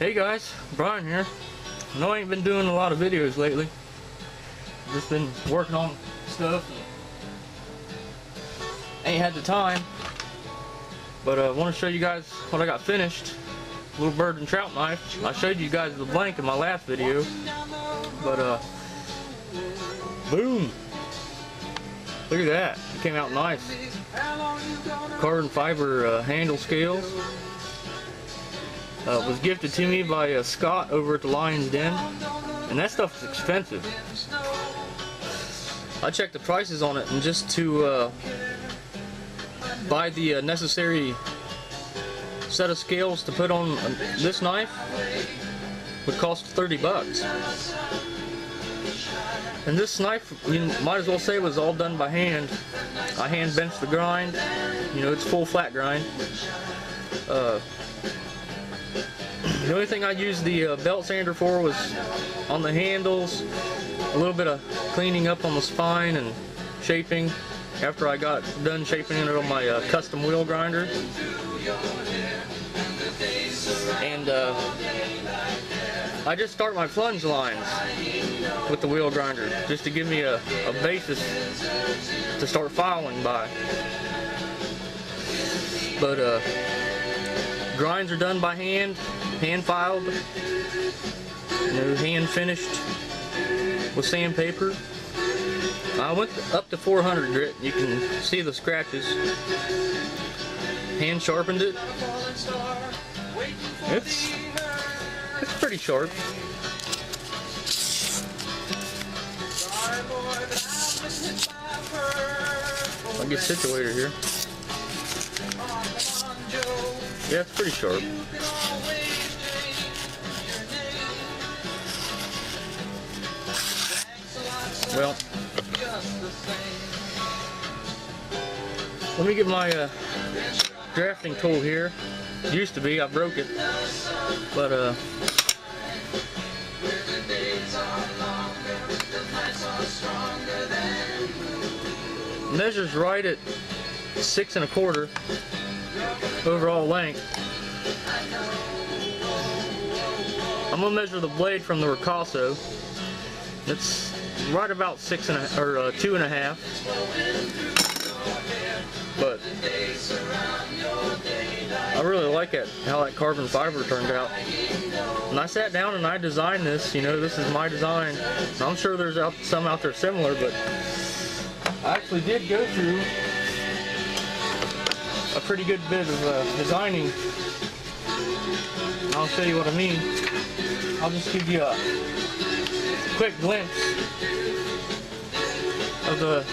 Hey guys, Brian here. I know I ain't been doing a lot of videos lately. Just been working on stuff. Ain't had the time. But I want to show you guys what I got finished. Little bird and trout knife. I showed you guys the blank in my last video. But boom! Look at that. It came out nice. Carbon fiber handle scales. Was gifted to me by Scott over at the Lion's Den, and that stuff is expensive. I checked the prices on it, and just to buy the necessary set of scales to put on this knife would cost 30 bucks. And this knife, you might as well say, was all done by hand. I hand benched the grind. You know, it's full flat grind. The only thing I used the belt sander for was on the handles, a little bit of cleaning up on the spine and shaping after I got done shaping it on my custom wheel grinder. And I just start my plunge lines with the wheel grinder just to give me a basis to start filing by. But grinds are done by hand, hand filed, you know, hand finished with sandpaper. I went up to 400 grit. You can see the scratches. Hand sharpened it. It's pretty sharp. I'll get situated here. Yeah, it's pretty sharp. Well, let me get my drafting tool here. It used to be, I broke it, but measures right at 6 1/4 overall length. I'm gonna measure the blade from the ricasso. It's right about 6 or 2 1/2. But I really like it, how that carbon fiber turned out. And I sat down and I designed this. You know, this is my design. I'm sure there's some out there similar, but I actually did go through a pretty good bit of designing. And I'll show you what I mean. I'll just give you a quick glimpse of the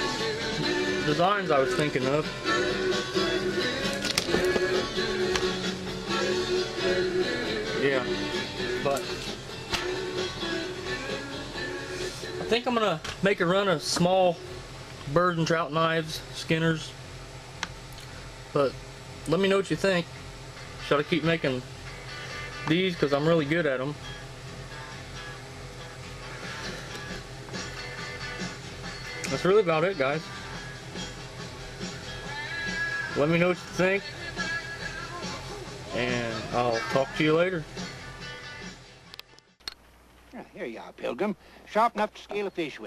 designs I was thinking of. Yeah, but I think I'm gonna make a run of small bird and trout knives, skinners. But let me know what you think. Should I keep making these, because I'm really good at them? That's really about it, guys. Let me know what you think, and I'll talk to you later. Here you are, Pilgrim. Sharp enough to scale a fish with.